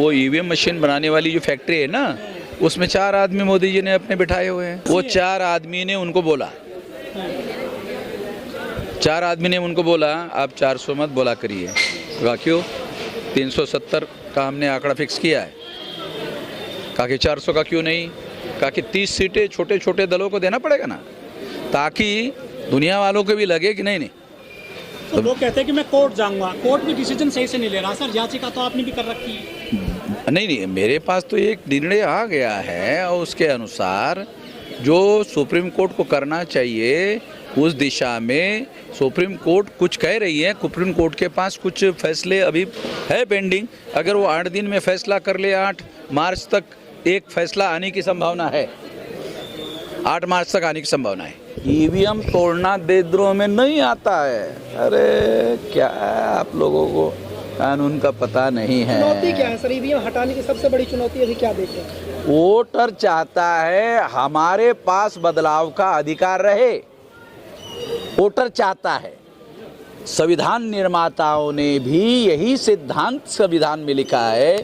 वो EVM machine बनाने वाली जो फैक्ट्री है ना, उसमें 4 आदमी मोदी जी ने अपने बिठाए हुए हैं। वो 4 आदमी ने उनको बोला, 4 आदमी ने उनको बोला आप 400 मत बोला करिए। कहा क्यों? 370 का हमने आंकड़ा फिक्स किया है। कहा कि 400 का क्यों नहीं? कहा कि 30 सीटें छोटे छोटे दलों को देना पड़ेगा ना, ताकि दुनिया वालों को भी लगे कि नहीं। तो लोग कहते हैं कि मैं कोर्ट जाऊंगा, कोर्ट भी डिसीजन सही से नहीं ले रहा। सर याचिका तो आपने भी कर रखी है। नहीं, मेरे पास तो एक निर्णय आ गया है और उसके अनुसार जो सुप्रीम कोर्ट को करना चाहिए उस दिशा में सुप्रीम कोर्ट कुछ कह रही है। सुप्रीम कोर्ट के पास कुछ फैसले अभी है पेंडिंग। अगर वो 8 दिन में फैसला कर ले, 8 मार्च तक एक फैसला आने की संभावना है, 8 मार्च तक आने की संभावना है। ईवीएम तोड़ना देशद्रोह में नहीं आता है। अरे क्या आप लोगों को कानून का पता नहीं है। चुनौती क्या है सर? ईवीएम हटाने की सबसे बड़ी चुनौती अभी क्या देख रहे हैं? वोटर चाहता है हमारे पास बदलाव का अधिकार रहे। वोटर चाहता है। संविधान निर्माताओं ने भी यही सिद्धांत संविधान में लिखा है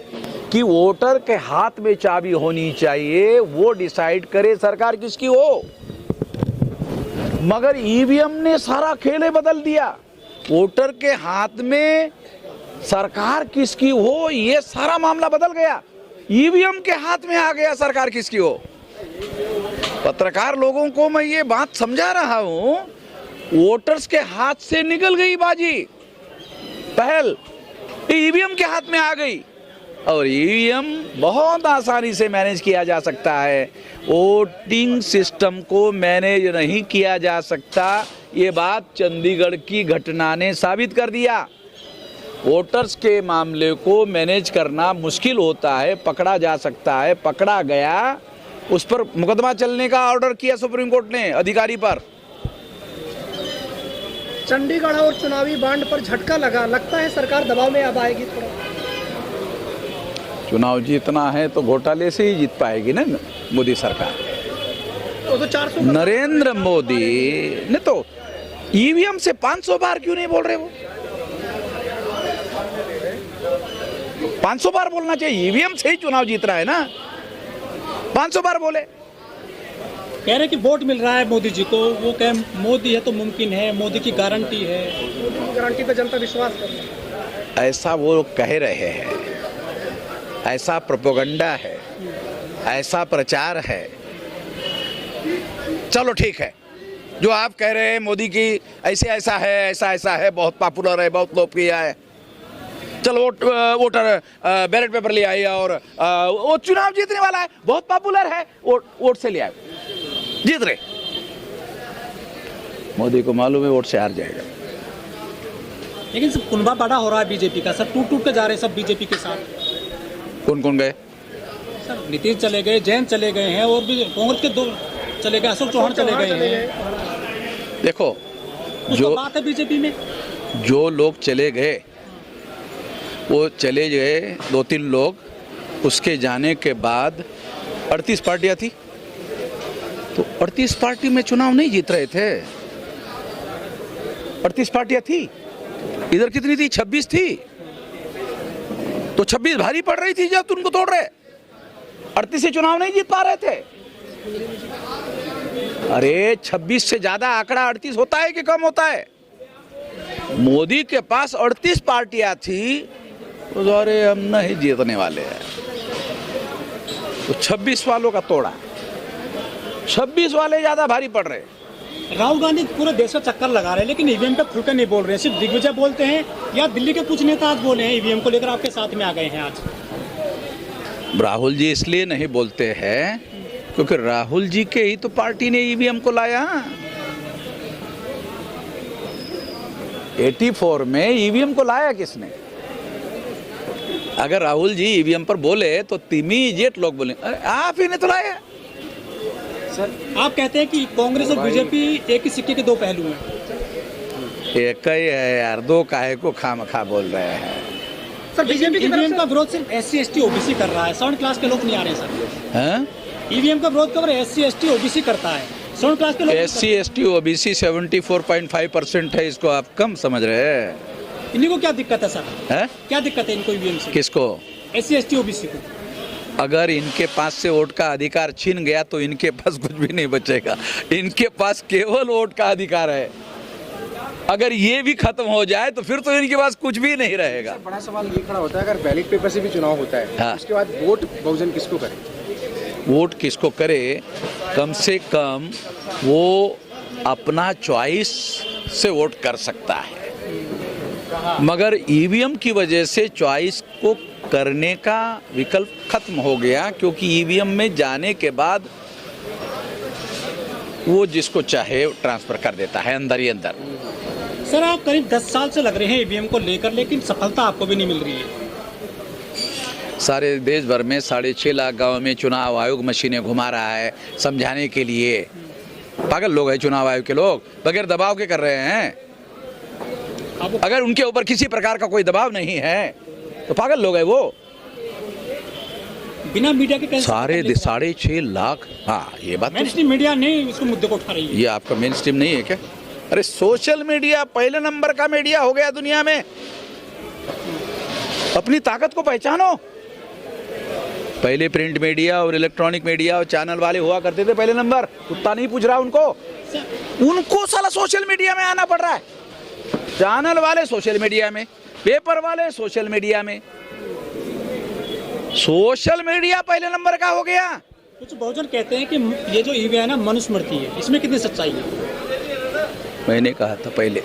कि वोटर के हाथ में चाबी होनी चाहिए, वो डिसाइड करे सरकार किसकी हो। मगर ईवीएम ने सारा खेल बदल दिया। वोटर के हाथ में सरकार किसकी हो, ये सारा मामला बदल गया। ईवीएम के हाथ में आ गया सरकार किसकी हो। पत्रकार लोगों को मैं ये बात समझा रहा हूं, वोटर्स के हाथ से निकल गई बाजी, पहल ईवीएम के हाथ में आ गई। और ईवीएम बहुत आसानी से मैनेज किया जा सकता है। वोटिंग सिस्टम को मैनेज नहीं किया जा सकता, ये बात चंडीगढ़ की घटना ने साबित कर दिया। वोटर्स के मामले को मैनेज करना मुश्किल होता है, पकड़ा जा सकता है, पकड़ा गया, उस पर मुकदमा चलने का ऑर्डर किया सुप्रीम कोर्ट ने अधिकारी पर। चंडीगढ़ और चुनावी बांड पर झटका लगता है सरकार दबाव में अब आएगी थोड़ा। चुनाव जीतना है तो घोटाले से ही जीत पाएगी ना मोदी सरकार। तो 400 नरेंद्र मोदी ने तो ईवीएम से 500 बार क्यों नहीं बोल रहे? वो 500 बार बोलना चाहिए। ईवीएम से ही चुनाव जीत रहा है ना, 500 बार बोले। कह रहे कि वोट मिल रहा है मोदी जी को, वो कह मोदी है तो मुमकिन है, मोदी की गारंटी है। मोदी की गारंटी पे जनता विश्वास कर रही है। ऐसा वो कह रहे हैं, ऐसा प्रोपेगेंडा है, ऐसा प्रचार है। चलो ठीक है, जो आप कह रहे हैं मोदी की ऐसा है, ऐसा है, बहुत पॉपुलर है, बहुत लोकप्रिय है। चलो वोटर बैलेट पेपर ले आए और वो चुनाव जीतने वाला है, बहुत पॉपुलर है, वोट से ले आए, जीत रहे। मोदी को मालूम है वोट से हार जाएगा। लेकिन सब कुनबा बड़ा हो रहा है बीजेपी का। सर टूट के जा रहे हैं सब बीजेपी के साथ। कौन कौन गए? सर नीतीश चले गए, जैन चले गए हैं, और भी कांग्रेस के 2 चले गए, अशोक चौहान चले गए हैं। देखो, जो बात है बीजेपी में, जो लोग चले गए वो चले गए, 2-3 लोग। उसके जाने के बाद 38 पार्टियां थी, तो 38 पार्टी में चुनाव नहीं जीत रहे थे। 38 पार्टियां थी, इधर कितनी थी? 26 थी। तो 26 भारी पड़ रही थी जब तुम उनको तोड़ रहे। 38 से चुनाव नहीं जीत पा रहे थे। अरे 26 से ज्यादा आंकड़ा 38 होता है कि कम होता है? मोदी के पास 38 पार्टियां थी, तो अरे हम नहीं जीतने वाले हैं, तो 26 वालों का तोड़ा। 26 वाले ज्यादा भारी पड़ रहे। राहुल गांधी पूरे देश में चक्कर लगा रहे हैं, लेकिन ईवीएम पे खुलकर नहीं बोल रहे। सिर्फ दिग्विजय बोलते हैं, या दिल्ली के कुछ नेता आज बोले हैं ईवीएम को लेकर आपके साथ में आ गए हैं आज। राहुल जी इसलिए नहीं बोलते हैं क्योंकि राहुल जी के ही तो पार्टी ने ईवीएम को लाया। 84 में ईवीएम को लाया किसने? अगर राहुल जी ईवीएम पर बोले तो इमीडिएट लोग बोले अरे आप ही ने तो लाया। सर आप कहते हैं कि कांग्रेस और बीजेपी एक ही सिक्के के 2 पहलू हैं। एक ही है यार, 2 काहे को खामखा बोल रहे हैं। सर बीजेपी की ईवीएम का विरोध सिर्फ SC ST OBC कर रहा है, 7 क्लास के लोग नहीं आ रहे सर। हैं? ईवीएम का विरोध केवल SC ST OBC करता है, 7 क्लास के लोग। SC ST OBC 74.5% है, इसको आप कम समझ रहे हैं। इन्हीं को क्या दिक्कत है सर? है? क्या दिक्कत है इनको ईवीएम से? किसको? SC ST OBC को? अगर इनके पास से वोट का अधिकार छीन गया तो इनके पास कुछ भी नहीं बचेगा। इनके पास केवल वोट का अधिकार है। अगर ये भी खत्म हो जाए तो फिर तो इनके पास कुछ भी नहीं रहेगा। बड़ा सवाल ये खड़ा होता है, अगर बैलेट पेपर से भी चुनाव होता है, हाँ। उसके बाद वोट बहुजन किसको करे? वोट किसको करे, कम से कम वो अपना चॉइस से वोट कर सकता है, मगर ईवीएम की वजह से चॉइस को करने का विकल्प खत्म हो गया, क्योंकि ईवीएम में जाने के बाद वो जिसको चाहे ट्रांसफर कर देता है अंदर ही अंदर। सर आप करीब 10 साल से लग रहे हैं ईवीएम को लेकर, लेकिन सफलता आपको भी नहीं मिल रही है। सारे देश भर में 6.5 लाख गांव में चुनाव आयोग मशीनें घुमा रहा है समझाने के लिए। पागल लोग हैं चुनाव आयोग के लोग, बगैर दबाव के कर रहे हैं। अगर उनके ऊपर किसी प्रकार का कोई दबाव नहीं है तो पागल लोग हैं वो। बिना मीडिया के कैसे? 6.5 लाख, हाँ ये बात मेन स्ट्रीम मीडिया नहीं इसको मुद्दे को उठा रही है। ये आपका मेन स्ट्रीम नहीं है क्या? अरे सोशल मीडिया पहले नंबर का मीडिया हो गया दुनिया में। अपनी ताकत को पहचानो। पहले प्रिंट मीडिया और इलेक्ट्रॉनिक मीडिया और चैनल वाले हुआ करते थे पहले नंबर। कुत्ता नहीं पूछ रहा उनको साला सोशल मीडिया में आना पड़ रहा है। चैनल वाले सोशल मीडिया में, पेपर वाले सोशल मीडिया में। सोशल मीडिया पहले नंबर का हो गया। कुछ बहुजन कहते हैं कि ये जो ईवीएम है ना मनुस्मृति है, इसमें कितनी सच्चाई है? मैंने कहा था पहले,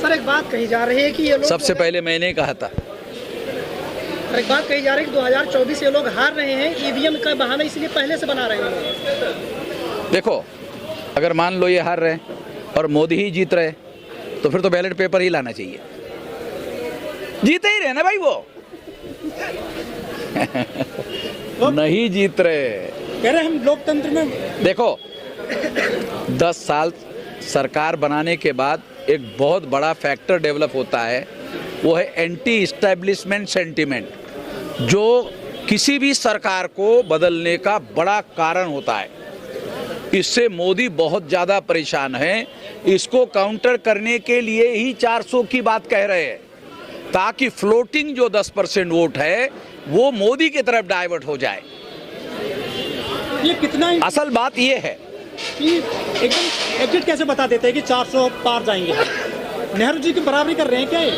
सर एक बात कही जा रही है कि ये लोग सबसे पहले मैंने कहा था। सर एक बात कही जा रही है कि 2024 ये लोग हार रहे हैं ईवीएम का बहाना इसलिए पहले से बना रहे हैं। देखो, अगर मान लो ये हार रहे और मोदी ही जीत रहे तो फिर तो बैलेट पेपर ही लाना चाहिए। जीते ही रहे ना भाई वो। नहीं जीत रहे। कह रहे हम लोकतंत्र में। देखो 10 साल सरकार बनाने के बाद एक बहुत बड़ा फैक्टर डेवलप होता है, वो है एंटी इस्टेब्लिशमेंट सेंटिमेंट, जो किसी भी सरकार को बदलने का बड़ा कारण होता है। इससे मोदी बहुत ज़्यादा परेशान है। इसको काउंटर करने के लिए ही 400 की बात कह रहे हैं, ताकि फ्लोटिंग जो 10% वोट है वो मोदी की तरफ डाइवर्ट हो जाए। ये कितना असल बात ये है कि एकदम एग्जिट कैसे बता देते हैं कि 400 पार जाएंगे? नेहरू जी की बराबरी कर रहे हैं क्या ये?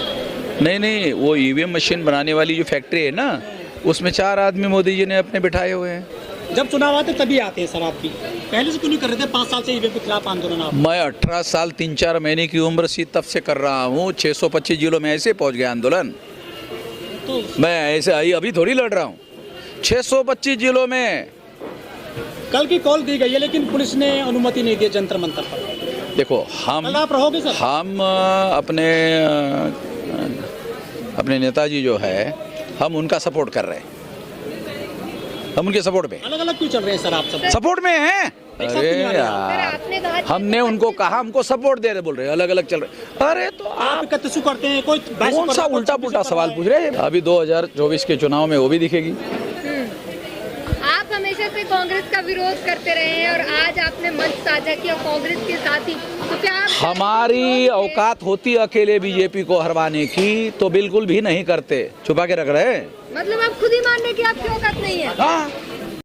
नहीं, वो ईवीएम मशीन बनाने वाली जो फैक्ट्री है ना, उसमें 4 आदमी मोदी जी ने अपने बिठाए हुए हैं। जब चुनाव आते तभी आते हैं सर आपकी, पहले से क्यों नहीं कर रहे थे? 5 साल से ईवीएम के खिलाफ आंदोलन आप। मैं 18 साल 3-4 महीने की उम्र से तब से कर रहा हूँ। 625 जिलों में ऐसे पहुँच गया आंदोलन। तो मैं ऐसे अभी थोड़ी लड़ रहा हूँ। 625 जिलों में। कल की कॉल दी गई है लेकिन पुलिस ने अनुमति नहीं दी जंतर मंतर पर। देखो कल आप रहोगे सर? हम अपने नेताजी जो है, हम उनका सपोर्ट कर रहे हैं। हम उनके सपोर्ट में। अलग अलग क्यों चल रहे हैं सर आप सब? सपोर्ट में हैं। अरे यार, हमने उनको कहा हमको सपोर्ट दे रहे, बोल रहे अलग अलग चल रहे। अरे तो आप इकट्ठे करते हैं, कोई कौन सा उल्टा पुल्टा सवाल पूछ रहे हैं? अभी 2024 के चुनाव में वो भी दिखेगी। आप हमेशा से कांग्रेस का विरोध करते रहे हैं और आज आपने मंच साझा किया कांग्रेस के साथ ही, तो क्या आप हमारी औकात होती अकेले बीजेपी को हरवाने की तो बिल्कुल भी नहीं करते, छुपा के रख रहे हैं। मतलब आप खुद ही मानने की आपकी औकात नहीं है? हाँ।